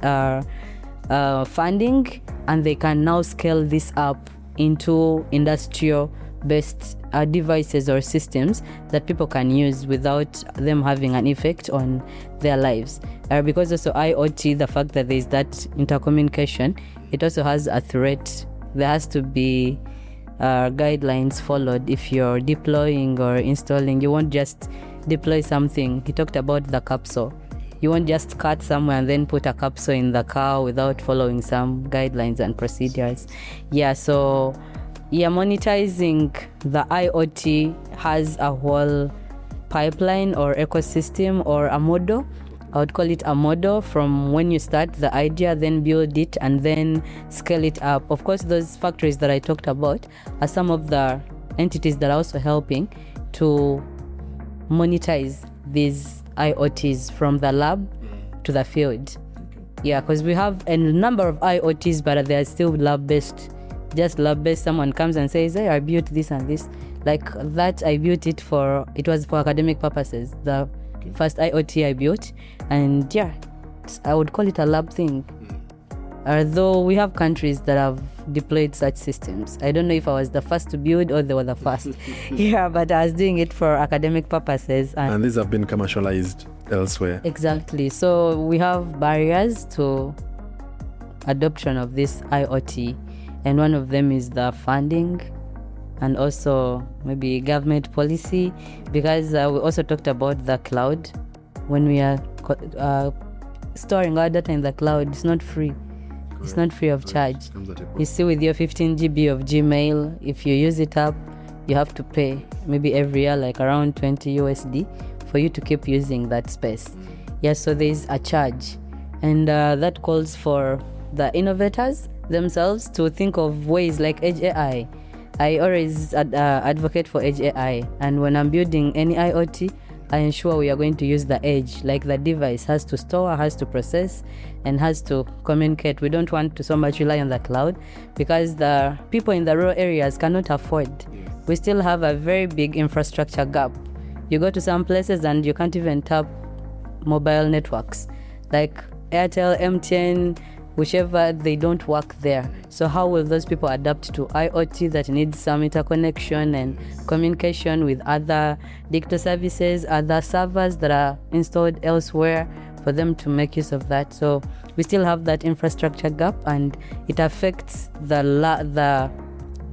funding, and they can now scale this up into industrial-based devices or systems that people can use without them having an effect on their lives. Because also IoT, the fact that there is that intercommunication, it also has a threat. There has to be guidelines followed if you're deploying or installing. You won't just deploy something. He talked about the capsule. You won't just cut somewhere and then put a capsule in the car without following some guidelines and procedures. So monetizing the IoT has a whole pipeline or ecosystem or a model. I would call it a model from when you start the idea, then build it, and then scale it up. Of course, those factories that I talked about are some of the entities that are also helping to monetize these IoTs from the lab to the field. Because we have a number of IoTs, but they are still lab-based. Just lab-based, someone comes and says, hey, I built this and this. Like that, I built it it was for academic purposes. The first IoT I built, and I would call it a lab thing. Although we have countries that have deployed such systems. I don't know if I was the first to build or they were the first. But I was doing it for academic purposes. And these have been commercialized elsewhere. Exactly. So we have barriers to adoption of this IoT. And one of them is the funding and also maybe government policy, because we also talked about the cloud. When we are storing our data in the cloud, it's not free. It's not free of charge. You see, with your 15 GB of Gmail, if you use it up, you have to pay maybe every year like around $20 USD for you to keep using that space. So there's a charge. And that calls for the innovators themselves to think of ways like Edge AI. I always advocate for Edge AI. And when I'm building any IoT, I ensure we are going to use the edge. Like the device has to store, has to process, and has to communicate. We don't want to so much rely on the cloud, because the people in the rural areas cannot afford. We still have a very big infrastructure gap. You go to some places and you can't even tap mobile networks. Like Airtel, MTN, whichever, they don't work there. So how will those people adapt to IoT that needs some interconnection and communication with other digital services, other servers that are installed elsewhere, for them to make use of that? So we still have that infrastructure gap, and it affects the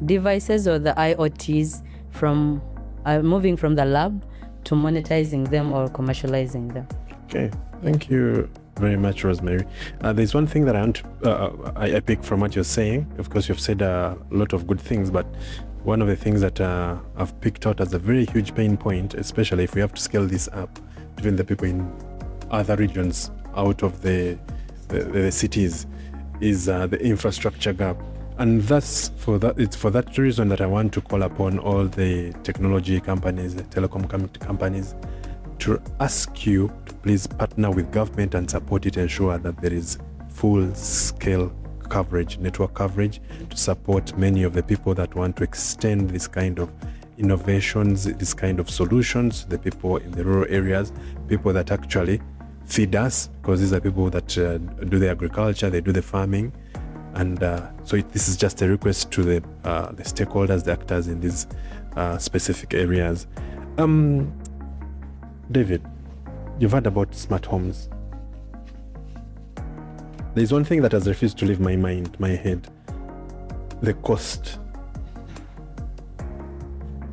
devices or the IoTs from moving from the lab to monetizing them or commercializing them. Okay, thank you very much, Rosemary. There's one thing that I pick from what you're saying. Of course, you've said a lot of good things, but one of the things that I've picked out as a very huge pain point, especially if we have to scale this up, even the people in other regions out of the cities, is the infrastructure gap. And it's for that reason that I want to call upon all the technology companies, the telecom companies, to ask you to please partner with government and support it, ensure that there is full-scale coverage, network coverage, to support many of the people that want to extend this kind of innovations, this kind of solutions, the people in the rural areas, people that actually feed us, because these are people that do the agriculture, they do the farming. And this is just a request to the stakeholders, the actors in these specific areas. David, you've heard about smart homes. There's one thing that has refused to leave my head. The cost.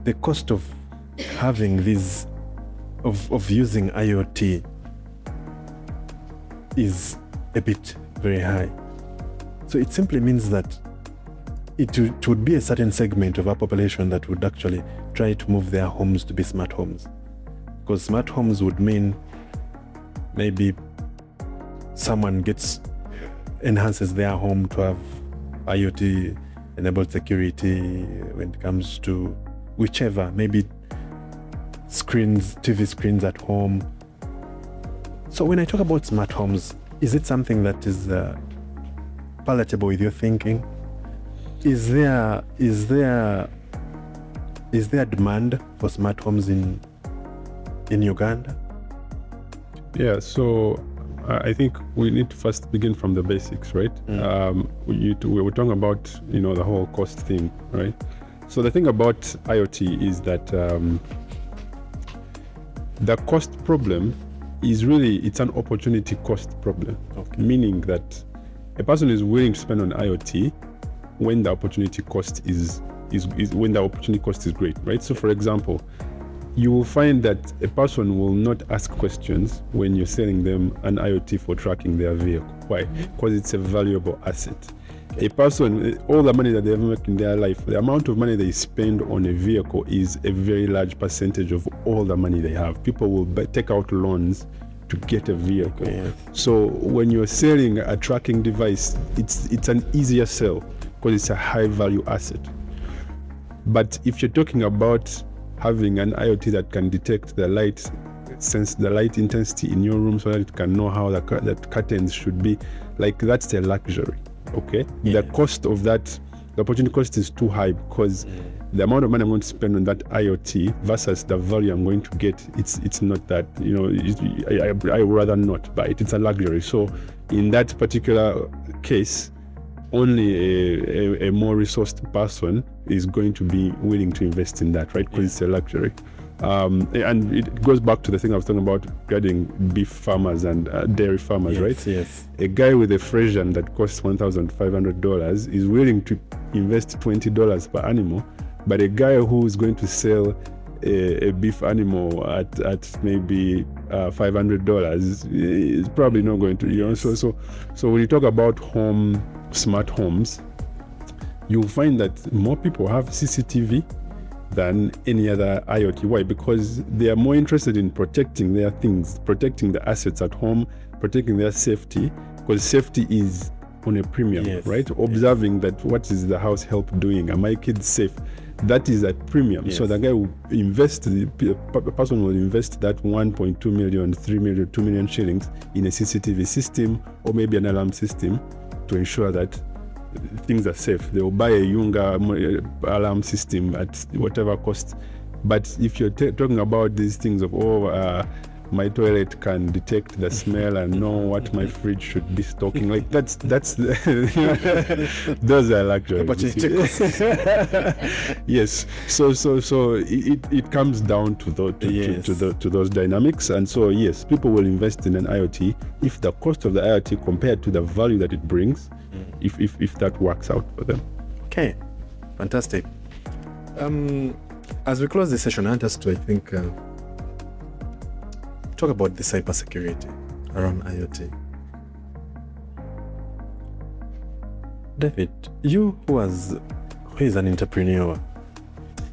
The cost of having these, of using IoT is a bit very high. So it simply means that it would be a certain segment of our population that would actually try to move their homes to be smart homes. Because smart homes would mean maybe someone enhances their home to have IoT enabled security when it comes to whichever, maybe TV screens at home. So when I talk about smart homes, is it something that is palatable with your thinking? Is there demand for smart homes in Uganda? Yeah, so I think we need to first begin from the basics, right? We were talking about the whole cost thing, right? So the thing about IoT is that the cost problem is really, it's an opportunity cost problem. Okay. Meaning that a person is willing to spend on IoT when the opportunity cost is great, right? So for example, you will find that a person will not ask questions when you're selling them an IoT for tracking their vehicle. Why? Because it's a valuable asset. A person, all the money that they ever make in their life, the amount of money they spend on a vehicle is a very large percentage of all the money they have. People will take out loans to get a vehicle. Yeah. So when you're selling a tracking device, it's an easier sell because it's a high value asset. But if you're talking about having an IoT that can detect the light, sense the light intensity in your room so that it can know how the curtains should be, like that's a luxury. Okay, yeah. The cost of that, the opportunity cost is too high because the amount of money I'm going to spend on that IoT versus the value I'm going to get, it's not that, I would rather not buy it. It's a luxury. So in that particular case, only a more resourced person is going to be willing to invest in that, right? Because it's a luxury. And it goes back to the thing I was talking about regarding beef farmers and dairy farmers, yes, right? Yes. A guy with a Frisian that costs $1,500 is willing to invest $20 per animal, but a guy who is going to sell a beef animal at maybe $500 is probably not going to, So when you talk about smart homes, you'll find that more people have CCTV than any other IoT. Why? Because they are more interested in protecting their things, protecting the assets at home, protecting their safety, because safety is on a premium, yes, right? Observing that what is the house help doing? Are my kids safe? That is at premium. Yes. So the guy will invest, the person will invest that 1.2 million, 3 million, 2 million shillings in a CCTV system or maybe an alarm system to ensure that things are safe. They will buy a younger alarm system at whatever cost. But if you're talking about these things of my toilet can detect the smell and know what my fridge should be stocking, like that's those are luxuries. Yes. So it comes down to those dynamics, and so yes, people will invest in an IoT if the cost of the IoT compared to the value that it brings, if that works out for them. Okay, fantastic. As we close the session, I want us to, talk about the cybersecurity around IoT. David, you who is an entrepreneur,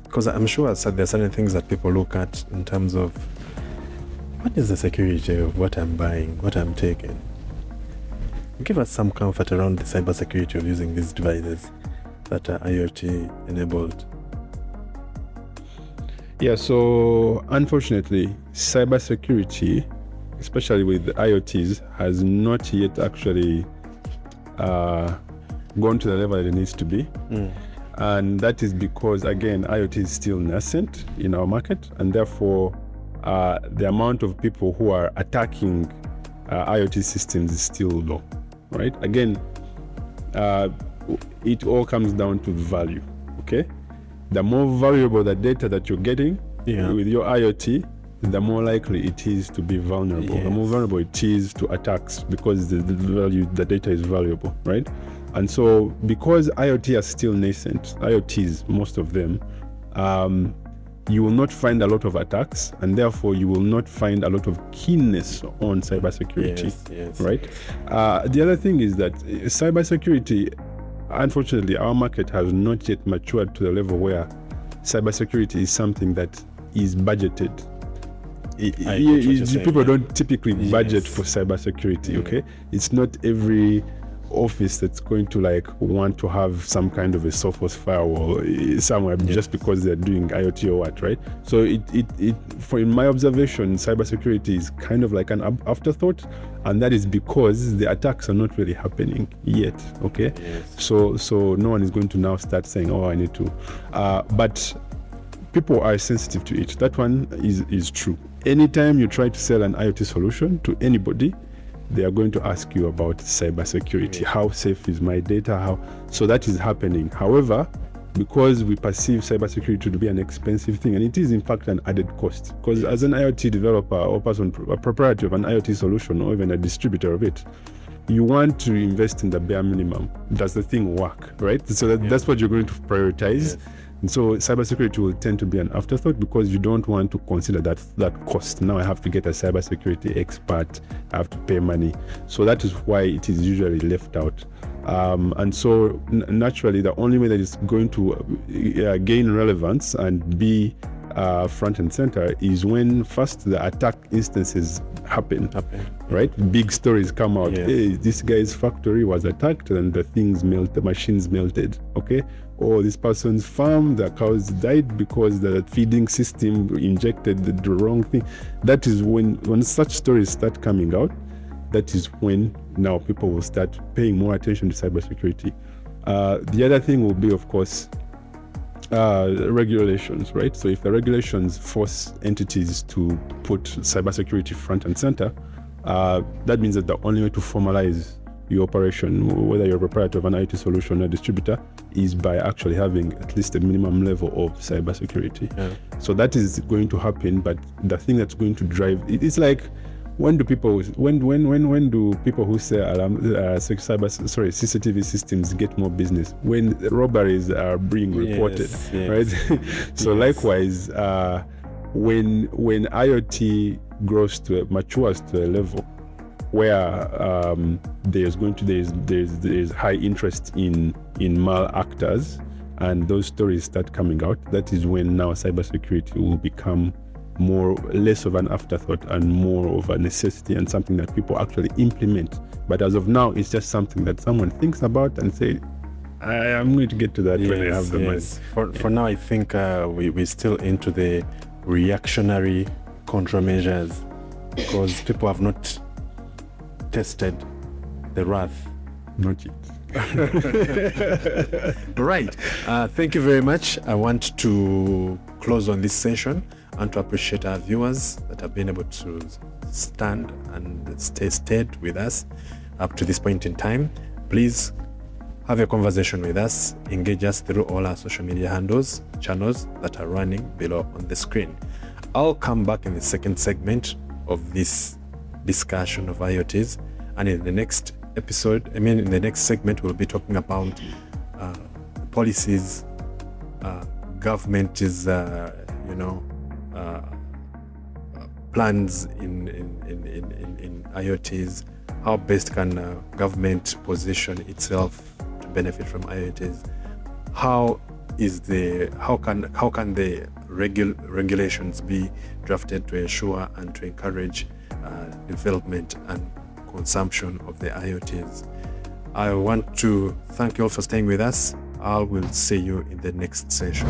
because I'm sure there are certain things that people look at in terms of what is the security of what I'm buying, what I'm taking. Give us some comfort around the cybersecurity of using these devices that are IoT enabled. Yeah, so unfortunately, cybersecurity, especially with the IoTs, has not yet actually gone to the level that it needs to be. And that is because, again, IoT is still nascent in our market, and therefore the amount of people who are attacking IoT systems is still low, right? Again, it all comes down to value, okay? The more valuable the data that you're getting with your IoT, the more likely it is to be vulnerable. The more vulnerable it is to attacks because the data is valuable, right? And so because IoT are still nascent, IoTs, most of them, you will not find a lot of attacks, and therefore you will not find a lot of keenness on cybersecurity, right? The other thing is that cybersecurity, unfortunately, our market has not yet matured to the level where cybersecurity is something that is budgeted. People don't typically budget for cybersecurity, okay? It's not every office that's going to want to have some kind of a Sophos firewall somewhere just because they're doing IoT or what, right? So in my observation, cybersecurity is kind of like an afterthought, and that is because the attacks are not really happening yet, okay? So no one is going to now start saying, oh, I need to, but people are sensitive to it. That one is true. Anytime you try to sell an IoT solution to anybody, they are going to ask you about cybersecurity. How safe is my data? So that is happening. However, because we perceive cybersecurity to be an expensive thing, and it is in fact an added cost, because as an IoT developer or person, a proprietor of an IoT solution or even a distributor of it, you want to invest in the bare minimum. Does the thing work, right? So that's what you're going to prioritize. And so cybersecurity will tend to be an afterthought because you don't want to consider that cost. Now I have to get a cybersecurity expert, I have to pay money. So that is why it is usually left out. And so naturally, the only way that it's going to gain relevance and be front and center is when first the attack instances happen. Right? Big stories come out. Hey, this guy's factory was attacked and the machines melted. Okay? Or this person's farm, the cows died because the feeding system injected the wrong thing. That is when such stories start coming out, that is when now people will start paying more attention to cybersecurity. The other thing will be, of course, regulations, right? So if the regulations force entities to put cybersecurity front and center, that means that the only way to formalize your operation, whether you're a proprietor of an IT solution or distributor, is by actually having at least a minimum level of cybersecurity. So that is going to happen, but the thing that's going to drive it's like, when do people who say CCTV systems get more business? When robberies are being reported, right? So likewise, when IoT matures to a level where there's high interest in malactors, and those stories start coming out, that is when now cybersecurity will become less of an afterthought and more of a necessity and something that people actually implement. But as of now, it's just something that someone thinks about and say, I'm going to get to that when I have the money. For now, I think we're still into the reactionary countermeasures because people have not tested the wrath. Not yet. Right. Thank you very much. I want to close on this session and to appreciate our viewers that have been able to stand and stay steady with us up to this point in time. Please have a conversation with us. Engage us through all our social media channels that are running below on the screen. I'll come back in the second segment of this discussion of IoTs, and in the next in the next segment, we'll be talking about policies, government is, plans in IoTs. How best can government position itself to benefit from IoTs? How can the regulations be drafted to ensure and to encourage development and consumption of the IoTs? I want to thank you all for staying with us. I will see you in the next session.